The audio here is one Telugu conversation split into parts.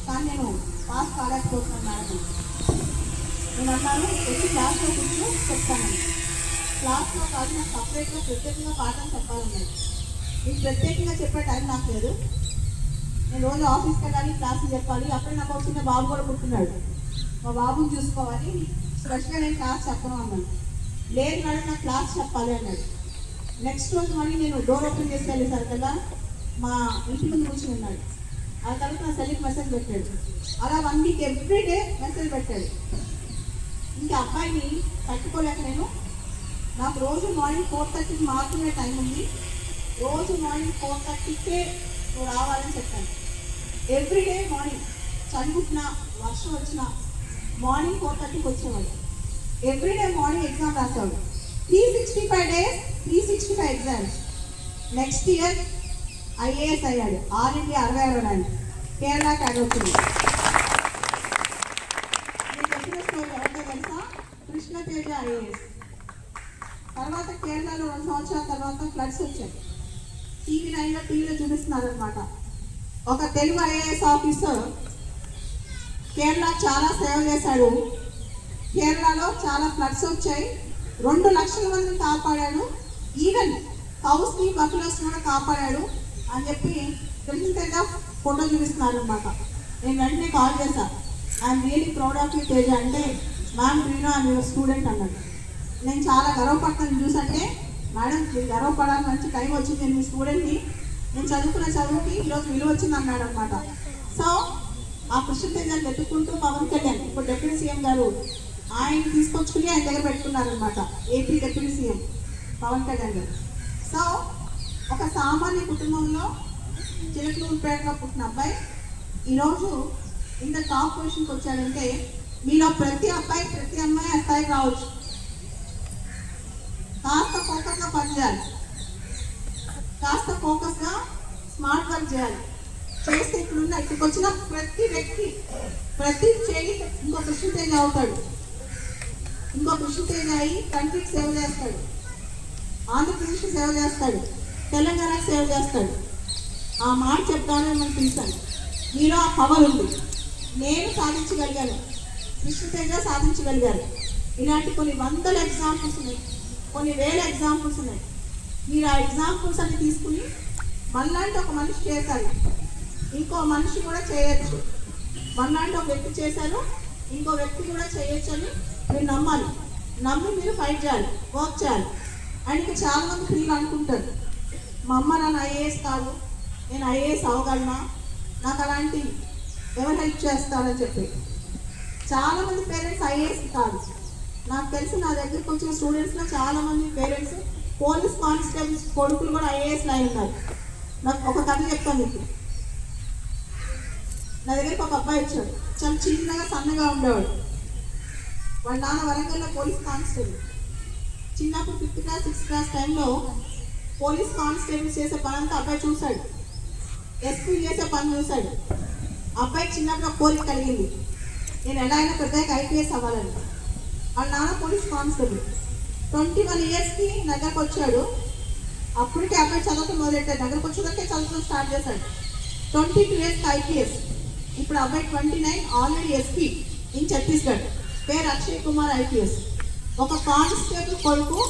కానీ నేను పాస్ కాలేకపోతున్నాను. నేను అన్నాను వచ్చి క్లాస్లో కూర్చొని చెప్తాను. క్లాస్లో కాదు, నాకు సపరేట్గా ప్రత్యేకంగా పాఠం చెప్పాలన్నది. మీకు ప్రత్యేకంగా చెప్పే టైం నాకు లేదు. నేను రోజు ఆఫీస్కి వెళ్ళాలి, క్లాసులు చెప్పాలి. అప్పుడే నాకు ఒక చిన్న బాబు కూడా పుట్టినాడు. మా బాబుని చూసుకోవాలి, స్పెషల్గా నేను క్లాస్ చెప్పను అన్నాను. లేదు మేడం నాకు క్లాస్ చెప్పాలి అన్నాడు. నెక్స్ట్ రోజు మళ్ళీ నేను డోర్ ఓపెన్ చేసి వెళ్ళేసారు కదా, మా ఇంటి ముందు కూర్చొని ఉన్నాడు. ఆ తర్వాత నా సెల్కి మెసేజ్ పెట్టాడు. అలా 1 వీక్ ఎవ్రీడే మెసేజ్ పెట్టాడు. ఇంకా అబ్బాయిని తట్టుకోలేక నాకు రోజు మార్నింగ్ 4:30కి మాత్రమే టైం ఉంది, రోజు మార్నింగ్ 4:30కే నువ్వు రావాలని చెప్పాను. ఎవ్రీడే మార్నింగ్ చదువుకున్నా వర్షం వచ్చినా మార్నింగ్ 4:30కి వచ్చేవాడు. ఎవ్రీడే మార్నింగ్ ఎగ్జామ్ రాసాడు. 365 days 365 exams. Next year IAS అయ్యాడు. ఆల్ ఇండియా 66వ ర్యాంక్, కేరళ క్యాడర్ వచ్చింది. నేను చెప్పిన స్టోరీ ఎవరితో తెలుసా? కృష్ణతేజ ఐఏఎస్. తర్వాత కేరళలో 2 సంవత్సరాల తర్వాత ఫ్లడ్స్ వచ్చాయి. టీవీలో చూపిస్తున్నారు అనమాట. ఒక తెలుగు ఐఏఎస్ ఆఫీసర్ కేరళ చాలా సేవ చేశాడు. కేరళలో చాలా ఫ్లడ్స్ వచ్చాయి, 2 లక్షల మందిని కాపాడాడు. ఈవెన్ కౌస్ని బఫెలోస్ కూడా కాపాడాడు అని చెప్పి కృష్ణతేజ ఫోటో చూపిస్తున్నారు అనమాట. నేను వెంటనే కాల్ చేశాను. I'm really proud of you Teja అంటే, మ్యామ్ రీనో ఐఎమ్ యువర్ స్టూడెంట్ అన్నాడు. నేను చాలా గర్వపడతాను చూసంటే, మేడం మీరు గర్వపడాలని మంచి టైం వచ్చింది, నేను మీ స్టూడెంట్ని, నేను చదువుకున్న చదువుకి ఈరోజు విలువ వచ్చింది అన్నాడు అనమాట. సో ఆ కృష్ణతేజని వెతుక్కుంటూ పవన్ కళ్యాణ్ ఇప్పుడు డిప్యూటీ సీఎం గారు ఆయన తీసుకొచ్చుకుని ఆయన దగ్గర పెట్టుకున్నారనమాట. AP deputy CM Pawan Kalyan గారు. సో ఒక సామాన్య కుటుంబంలో చిలకలూరుపేటలో పుట్టిన అబ్బాయి ఈరోజు ఇంత టాప్ పొజిషన్కి వచ్చాడంటే, మీలో ప్రతి అబ్బాయి ప్రతి అమ్మాయి ఆ స్థాయికి రావచ్చు. కాస్త ఫోకస్గా పనిచేయాలి, కాస్త ఫోకస్గా స్మార్ట్ వర్క్ చేయాలి. చేస్తే ఇక్కడికి వచ్చిన ప్రతి వ్యక్తి ప్రతి చేయి ఇంకో కృష్ణతేజ అవుతాడు. ఇంకో కృష్ణతేజ అయి కంట్రీకి సేవ చేస్తాడు, ఆంధ్రప్రదేశ్కి సేవ చేస్తాడు, తెలంగాణకి సేవ చేస్తాడు. ఆ మాట చెప్తానని మనం పిలిచాను. మీలో ఆ పవర్ ఉంది. నేను సాధించగలిగాను, కృష్ణతేజ సాధించగలిగారు. ఇలాంటి కొన్ని వందల ఎగ్జాంపుల్స్ ఉన్నాయి, కొన్ని వేల ఎగ్జాంపుల్స్ ఉన్నాయి. మీరు ఆ ఎగ్జాంపుల్స్ అన్ని తీసుకుని మనలాంటి ఒక మనిషి చేశారు, ఇంకో మనిషి కూడా చేయొచ్చు. మనలాంటి ఒక వ్యక్తి చేశారు, ఇంకో వ్యక్తి కూడా చేయొచ్చు అని మీరు నమ్మాలి. నమ్మి మీరు ఫైట్ చేయాలి, వర్క్ చేయాలి. అండ్ ఇంకా చాలామంది పిల్లలు అనుకుంటారు, మా అమ్మ నాన్న ఐఏఎస్ కాదు, నేను ఐఏఎస్ అవ్వగలనా, నాకు అలాంటి ఎవరు హెల్ప్ చేస్తారని చెప్పి. చాలామంది పేరెంట్స్ ఐఏఎస్ కాదు. నాకు తెలిసి నా దగ్గరికి వచ్చిన స్టూడెంట్స్లో చాలామంది పేరెంట్స్ పోలీస్ కానిస్టేబుల్స్ కొడుకులు కూడా ఐఏఎస్లు అయి ఉన్నారు. నాకు ఒక కథ చెప్తాను మీకు. నా దగ్గరికి ఒక అబ్బాయి వచ్చాడు, చాలా చిన్నగా సన్నగా ఉండేవాడు. వాళ్ళ నాన్న వరంగల్లో పోలీస్ కానిస్టేబుల్. చిన్నప్పుడు 5th క్లాస్ 6th క్లాస్ టైంలో పోలీస్ కానిస్టేబుల్ చేసే పని అంతా అబ్బాయి చూశాడు, ఎస్పీ చేసే పని చూశాడు. అబ్బాయికి చిన్నప్పుడు కోరిక కలిగింది, నేను ఎలా అయినా పెద్దగా ఐపీఎస్ అవ్వాలని. వాళ్ళ నాన్న పోలీస్ కానిస్టేబుల్. 21 yearsకి దగ్గరకు వచ్చాడు. అప్పటికే అబ్బాయి చదవటం మొదలెట్టాడు. దగ్గరకు వచ్చేదాకే చదువుతూ స్టార్ట్ చేశాడు. 22 yearsకి ఐపీఎస్. ఇప్పుడు అబ్బాయి 29, ఆల్రెడీ ఎస్పీ ఇన్ ఛత్తీస్గఢ్. పేరు అక్షయ్ కుమార్ ఐపీఎస్. ఒక కానిస్టేబుల్ కొడుకు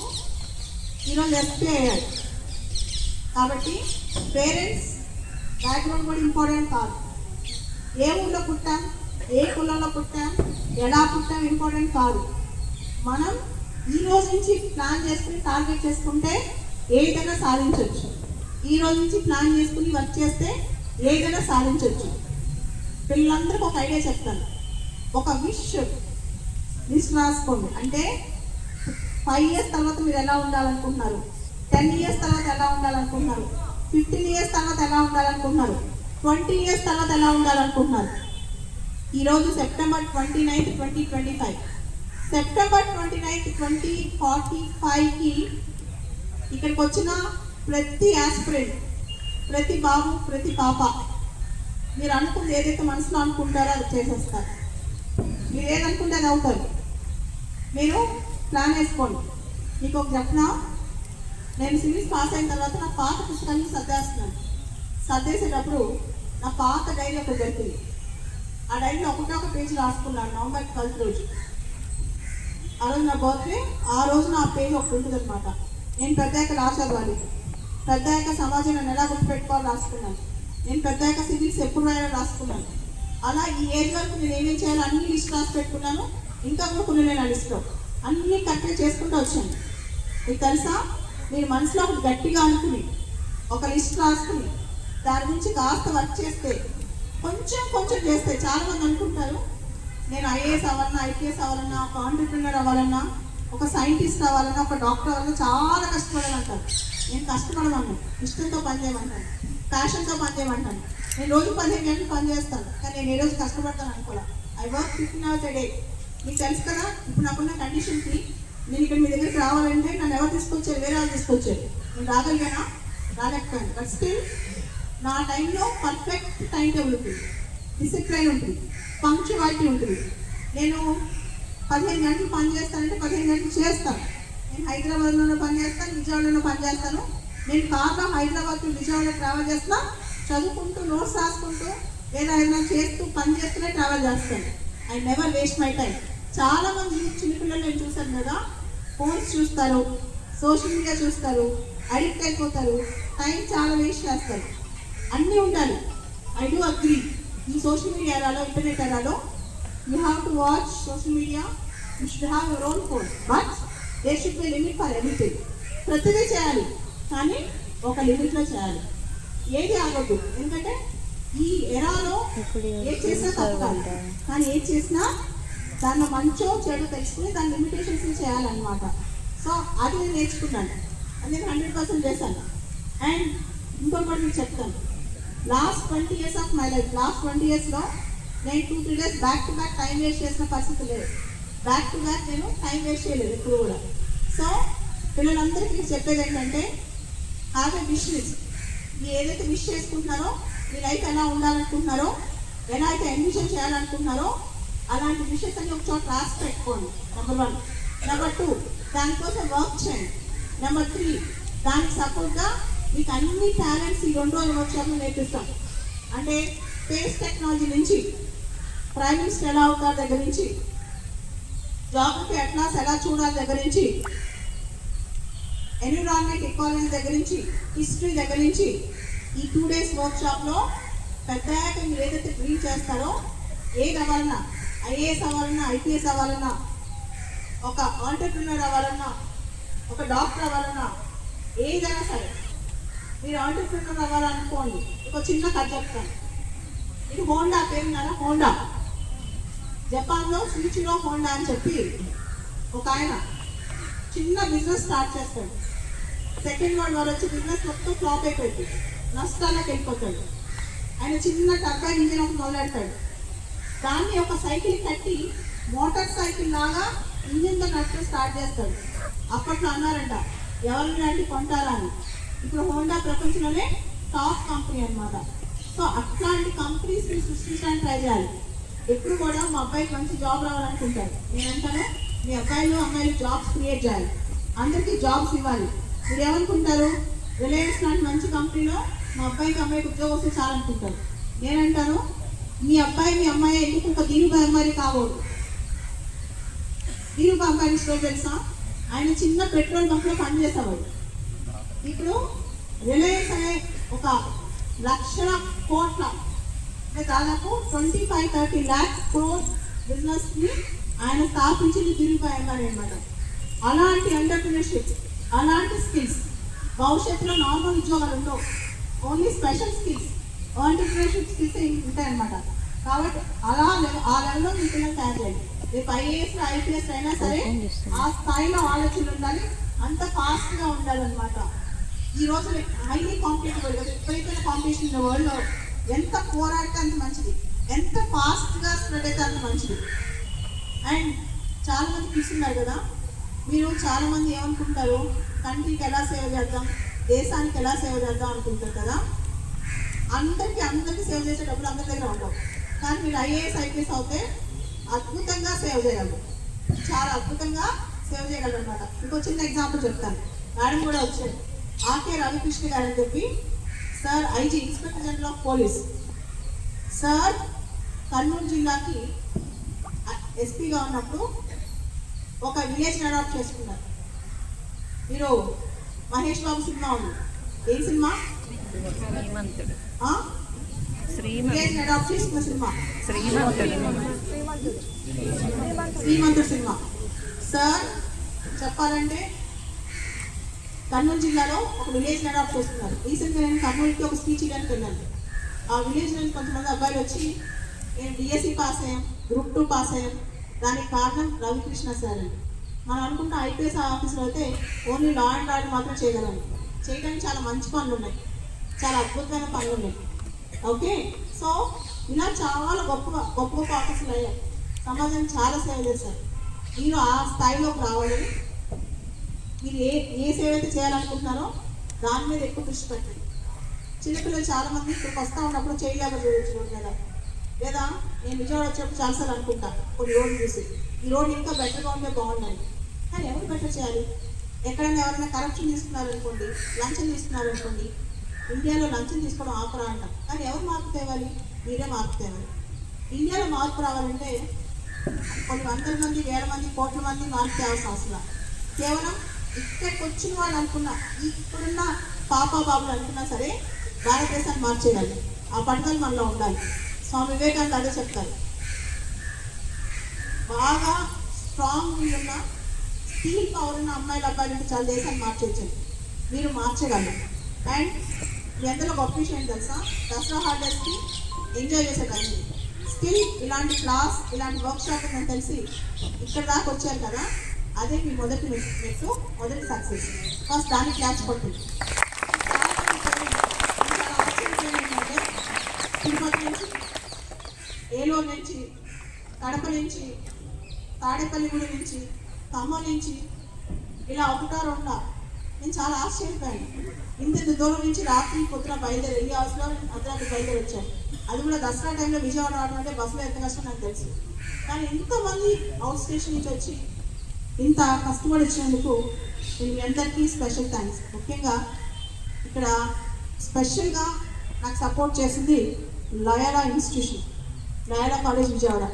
ఈరోజు ఎస్పీ అయ్యాడు. కాబట్టి పేరెంట్స్ బ్యాక్గ్రౌండ్ కూడా ఇంపార్టెంట్ కాదు. ఏ ఊళ్ళో పుట్టాం, ఏ కులంలో పుట్టాం, ఎలా పుట్టాం ఇంపార్టెంట్ కాదు. మనం ఈ రోజు నుంచి ప్లాన్ చేసుకుని టార్గెట్ చేసుకుంటే ఏదైనా సాధించవచ్చు. ఈ రోజు నుంచి ప్లాన్ చేసుకుని వర్క్ చేస్తే ఏదైనా సాధించవచ్చు. పిల్లలందరికీ ఒక ఐడియా చెప్తాను. ఒక లిస్ట్ రాసుకోండి. అంటే 5 years తర్వాత మీరు ఎలా ఉండాలనుకుంటున్నారు, 10 years తర్వాత ఎలా ఉండాలనుకుంటున్నారు, 15 years తర్వాత ఎలా ఉండాలనుకుంటున్నారు, 20 ఇయర్స్ తర్వాత ఎలా ఉండాలనుకుంటున్నారు? ఈరోజు సెప్టెంబర్ 29, 2025. సెప్టెంబర్ 29, 2045కి ఇక్కడికి వచ్చిన ప్రతి ఆస్పిరెంట్, ప్రతి బాబు, ప్రతి పాప మీరు అనుకుంది ఏదైతే మనసులో అనుకుంటారో అది చేసేస్తారు. మీరు ఏదనుకుంటే అది అవుతారు. మీరు ప్లాన్ వేసుకోండి. మీకు ఒక చెప్పిన, నేను సివిల్స్ పాస్ అయిన తర్వాత నా పాత పుస్తకాన్ని సర్దేస్తున్నాను. సర్దేసేటప్పుడు నా పాత డైరీ ఒకటి దొరికింది. ఆ డైరీలో ఒక పేజీ రాసుకున్నాను. నవంబర్ 12 రోజు, ఆ రోజు నా బర్త్డే. ఆ రోజు నా పేజ్ ఒకటి ఉంటుంది అనమాట. నేను పెద్దయ్యాక లా చదవాలి, పెద్దయ్యాక సమాజం నన్ను ఎలా గుర్తుపెట్టుకోవాలి రాసుకున్నాను. నేను పెద్దయ్యాక సివిల్స్ ఎప్పుడు రాయాలో రాసుకున్నాను. అలా ఈ ఏజ్ వరకు నేను ఏమేం చేయాలో అన్ని లిస్ట్ రాసి పెట్టుకున్నాను. ఇంకా కూడా కొన్ని నేను ఆ లిస్ట్లో అన్నీ కరెక్ట్గా చేసుకుంటూ వచ్చాను. మీకు తెలుసా, మీరు మనసులో ఒకటి గట్టిగా అనుకుని ఒక లిస్ట్ రాసుకుని దాని గురించి కాస్త వర్క్ చేస్తే, కొంచెం కొంచెం చేస్తే, చాలామంది అనుకుంటారు నేను ఐఏఎస్ అవ్వాలన్నా, ఐపీఎస్ అవ్వాలన్నా, ఒక ఆంటర్ప్రినర్ అవ్వాలన్నా, ఒక సైంటిస్ట్ అవ్వాలన్నా, ఒక డాక్టర్ అవ్వాలన్నా చాలా కష్టపడాలంటారు. నేను కష్టపడమన్నాను, ఇష్టంతో పనిచేయమంటాను, ప్యాషన్తో పనిచేయమంటాను. నేను రోజు 15 గంటలు పనిచేస్తాను, కానీ నేను ఏ రోజు కష్టపడతాను అనుకోలే. I work 15 hours a day. మీకు తెలుసు కదా, ఇప్పుడు నాకున్న కండిషన్కి నేను ఇక్కడ మీ దగ్గరికి రావాలంటే నన్ను ఎవరు తీసుకొచ్చారు? వేరే వాళ్ళు తీసుకొచ్చారు. నేను రాగలిగానా? రాలేకపోయాను. బట్ స్టిల్ నా టైంలో పర్ఫెక్ట్ టైం టేబుల్ ఉంటుంది, డిసిప్లైన్ ఉంటుంది, పంక్చువాలిటీ ఉంటుంది. నేను 15 గంటలు పని చేస్తానంటే 15 గంటలు చేస్తాను. నేను హైదరాబాద్లోనే పని చేస్తాను, విజయవాడలోనే పని చేస్తాను. నేను కార్లో హైదరాబాద్ టు విజయవాడ ట్రావెల్ చేస్తున్నా, చదువుకుంటూ, నోట్స్ రాసుకుంటూ, లేదా ఏదైనా చేస్తూ, పని చేస్తూనే ట్రావెల్ చేస్తాను. I never waste my time. చాలామంది చిన్నపిల్లలు నేను చూశాను కదా, ఫోన్స్ చూస్తారు, సోషల్ మీడియా చూస్తారు, అడిక్ట్ అయిపోతారు, టైం చాలా వేస్ట్ చేస్తారు. అన్నీ ఉండాలి. I do agree. ఈ సోషల్ మీడియా ఎరాలో, ఇంటర్నెట్ ఎరాలో you have to watch social media, you should have your own phone, but there should be limit for everything. ప్రతిదీ చేయాలి, కానీ ఒక లిమిట్లో చేయాలి. ఏది ఆగొద్దు. ఎందుకంటే ఈ ఎరాలో ఏది చేసినా తప్పు కాదు, కానీ ఏది చేసినా దానిలో మంచో చెడు తెలుసుకుని దాని లిమిటేషన్స్ చేయాలన్నమాట. సో అది నేను నేర్చుకున్నాను, అది నేను 100% చేశాను. అండ్ ఇంకొకటి కూడా మీకు చెప్తాను. Last 20 years of my life, last 20 yearsలో నేను 2-3 days back to back time waste చేసిన పరిస్థితి లేదు. బ్యాక్ టు బ్యాక్ నేను టైం వేస్ట్ చేయలేదు ఎప్పుడు కూడా. సో పిల్లలందరికీ చెప్పేది ఏంటంటే, హ్యావ్ ఎ విష్ లిస్ట్. మీరు ఏదైతే విష్ చేసుకుంటున్నారో, మీ లైఫ్ ఎలా ఉండాలనుకుంటున్నారో, ఎలా అయితే ఎన్విజన్ చేయాలనుకుంటున్నారో, అలాంటి విషయస్ అన్ని ఒక చోట రాసి పెట్టుకోండి. నెంబర్ 1. నెంబర్ 2, దానికోసం వర్క్ చేయండి. నెంబర్ 3, దానికి సపోర్ట్గా మీకు అన్ని టాలెంట్స్ ఈ 2 రోజుల వర్క్షాప్లో నేర్పిస్తాం. అంటే స్పేస్ టెక్నాలజీ నుంచి, ప్రైమ్ మినిస్టర్ ఎలా అవుతారు దగ్గర నుంచి, జాగ్రఫీ అట్లాస్ ఎలా చూడాలి దగ్గర నుంచి, ఎన్విరాన్మెంట్ ఎకాలజీ దగ్గర నుంచి, హిస్టరీ దగ్గర నుంచి, ఈ 2 days వర్క్షాప్లో పెద్దయ్యాక మీరు ఏదైతే డ్రీమ్ చేస్తారో, ఏది అవ్వాలన్నా, ఐఏఎస్ అవ్వాలన్నా, ఐపీఎస్ అవ్వాలన్నా, ఒక ఆంటర్ప్రినర్ అవ్వాలన్నా, ఒక డాక్టర్ అవ్వాలన్నా, ఏదైనా సరే మీరు ఆంటర్ప్రినర్ అవ్వాలనుకోండి. ఒక చిన్న కథ చెప్తాను. ఇది హోండా పేరున్నారా? హోండా. జపాన్లో సూచిలో హోండా అని చెప్పి ఒక ఆయన చిన్న బిజినెస్ స్టార్ట్ చేస్తాడు. సెకండ్ వరల్డ్ వార్ వచ్చి బిజినెస్ మొత్తం ఫ్లాప్ అయిపోయింది, నష్టాలకు వెళ్ళిపోతాడు. ఆయన చిన్న టర్బైన్ ఇంజిన్ ఒకటి మొదలెడతాడు. దాన్ని ఒక సైకిల్ కట్టి మోటార్ సైకిల్ లాగా ఇంజిన్తో నడపడం స్టార్ట్ చేస్తాడు. అప్పట్లో అన్నారంట, ఎవరిని అంటే కొంటారా అని. ఇప్పుడు హోండా ప్రపంచంలోనే టాప్ కంపెనీ అనమాట. సో అట్లాంటి కంపెనీస్ మీరు సృష్టించడానికి ట్రై చేయాలి. ఎప్పుడు కూడా మా అబ్బాయికి మంచి జాబ్ రావాలనుకుంటారు. నేనంటాను, మీ అబ్బాయిలు అమ్మాయిలు జాబ్స్ క్రియేట్ చేయాలి, అందరికీ జాబ్స్ ఇవ్వాలి. మీరు ఏమనుకుంటారు? రిలయన్స్ లాంటి మంచి కంపెనీలో మా అబ్బాయికి అమ్మాయికి ఉద్యోగం వస్తే చాలనుకుంటారు. నేనంటాను, మీ అబ్బాయి మీ అమ్మాయి ఎందుకు ఒక ధీరుభాయ్ అమ్మాయి కావద్దు. ధీరుభాయ్ అమ్మాయి స్టోర్ తెలుసా? ఆయన చిన్న పెట్రోల్ బంక్లో పనిచేసేవాడు. ఇప్పుడు రిలయన్స్ అనే ఒక లక్షల కోట్ల, అంటే దాదాపు 25-30 lakhs crore బిజినెస్ని ఆయన స్థాపించింది ధీరుభాయ్ అమ్మాయి అనమాట. అలాంటి ఎంటర్ప్రినర్షిప్, అలాంటి స్కిల్స్ భవిష్యత్తులో నార్మల్ ఉద్యోగాలు ఉండవు. Only special skills, entrepreneurship skills ఉంటాయన్నమాట. కాబట్టి ఆ లెవెల్లో మీ పిల్లలు తయారు చేయండి. రేపు ఐఏఎస్ ఐపీఎస్ అయినా సరే ఆ స్థాయిలో ఆలోచనలు ఉండాలి, అంత ఫాస్ట్గా ఉండాలన్నమాట. ఈ రోజు హైలీ కాంపిటేటివ్, విపరీతమైన కాంపిటీషన్ ఉన్న వరల్డ్లో ఎంత పోరాడితే అంత మంచిది, ఎంత ఫాస్ట్గా స్ప్రెడ్ అయితే అంత మంచిది. అండ్ చాలామంది చూస్తున్నారు కదా, మీరు చాలామంది ఏమనుకుంటారు, కంట్రీకి ఎలా సేవ చేద్దాం, దేశానికి ఎలా సేవ చేద్దాం అనుకుంటారు కదా. అందరికీ సేవ చేసే డబ్బులు అందరి దగ్గర ఉండవు. కానీ మీరు ఐఏఎస్ ఐపీఎస్ అవుతే అద్భుతంగా సేవ్ చేయగలరు, చాలా అద్భుతంగా సేవ్ చేయగలరు అనమాట. ఇంకో చిన్న ఎగ్జాంపుల్ చెప్తాను. మేడం కూడా వచ్చారు, ఆర్కే రవికృష్ణ గారు అని చెప్పి, sir IG inspector general of police. Sir Kurnool జిల్లాకి ఎస్పీగా ఉన్నప్పుడు ఒక విలేజ్ అడాప్ట్ చేసుకున్నారు. మీరు మహేష్ బాబు సినిమా ఉంది, ఏం సినిమా? విలేజ్ అడాప్ట్ చేసుకున్న సినిమా శ్రీమంతుడు సినిమా. సార్ చెప్పాలంటే కర్నూలు జిల్లాలో ఒక విలేజ్ అడాప్ట్ చేస్తున్నారు. రీసెంట్గా నేను కర్నూలుకి ఒక స్పీచ్ ఇవ్వడానికి వెళ్ళాను. ఆ విలేజ్ నుంచి కొంతమంది అబ్బాయిలు వచ్చి, నేను డిఎస్సి పాస్ అయ్యాం, గ్రూప్ 2 పాస్ అయ్యాం, దానికి కారణం రవికృష్ణ సార్ అని. మనం అనుకుంటే ఐపీఎస్ ఆఫీసులో అయితే ఓన్లీ లా అండ్ ఆర్డర్ మాత్రం చేయగలం. చేయడానికి చాలా మంచి పనులు ఉన్నాయి, చాలా అద్భుతమైన పనులు ఉన్నాయి. ఓకే, సో ఇలా చాలా గొప్ప గొప్ప గొప్ప ఆఫీసులు అయ్యాయి, సమాజాన్ని చాలా సేవ చేశారు. మీరు ఆ స్థాయిలోకి రావాలని, మీరు ఏ సేవ అయితే చేయాలనుకుంటున్నారో దాని మీద ఎక్కువ దృష్టి పెట్టండి. చిన్నపిల్లలు చాలామంది ఇక్కడికి వస్తూ ఉన్నప్పుడు చేయలేక చూడొచ్చు కదా, లేదా నేను విజయవాడ వచ్చేప్పుడు చాలాసార్లు అనుకుంటా కొన్ని రోడ్లు చూసి, ఈ రోడ్లు ఇంకా బెటర్గా ఉంటే బాగున్నాయి. కానీ ఎవరు బెటర్ చేయాలి? ఎక్కడైనా ఎవరైనా కరప్షన్ తీసుకున్నారనుకోండి, లంచం తీసుకున్నారనుకోండి, ఇండియాలో లంచం తీసుకోవడం ఆపరా అంటాం. కానీ ఎవరు మార్పు తేవాలి? మీరే మార్పు తేవాలి. ఇండియాలో మార్పు రావాలంటే కొన్ని వందల మంది, వేల మంది, కోట్ల మంది మార్పు తేవాల్సిన అవసరం. కేవలం ఇక్కడికి వచ్చిన వాళ్ళు అనుకున్నా, ఇప్పుడున్న బాబులు అనుకున్నా సరే భారతదేశాన్ని మార్చేయాలి. ఆ పట్టుదల మనలో ఉండాలి. స్వామి వివేకానంద అదే చెప్తారు, బాగా స్ట్రాంగ్ ఉన్న స్టీల్ పవర్ ఉన్న అమ్మాయిలు అబ్బాయిలు ఉంటే చాలా దేశాన్ని మార్చేయచ్చు. మీరు మార్చగలరు. అండ్ మీ అందరూ గొప్ప విషయం ఏంటి తెలుసా? దసరా హాలిడేస్కి ఎంజాయ్ చేసే టైం స్టిల్ ఇలాంటి క్లాస్, ఇలాంటి వర్క్షాప్ అని తెలిసి ఇక్కడ దాకా వచ్చారు కదా, అదే మీ మొదటి మెట్టు, మొదటి సక్సెస్. ఫస్ట్ దాన్ని క్లాస్ పట్టింది. ఏంటంటే తిరుపతి నుంచి, ఏలూరు నుంచి, కడప నుంచి, తాడేపల్లిగూడ నుంచి, ఖమ్మం నుంచి, ఇలా ఒకటా రెండా, నేను చాలా ఆశ్చర్యపోయాను. ఇంత దూరం నుంచి రాత్రి పొద్దున బయలుదేరి 2 అవర్స్లో అర్ధరాత్రి బయలుదేరి వచ్చాను. అది కూడా దసరా టైంలో విజయవాడ రావడం అంటే బస్సులో ఎంత కష్టం నాకు తెలుసు. కానీ ఇంతమంది అవుట్ స్టేషన్ నుంచి వచ్చి ఇంత కష్టపడి వచ్చినందుకు నేను మీ అందరికీ స్పెషల్ థ్యాంక్స్. ముఖ్యంగా ఇక్కడ స్పెషల్గా నాకు సపోర్ట్ చేసింది Loyola institution, Loyola college Vijayawada.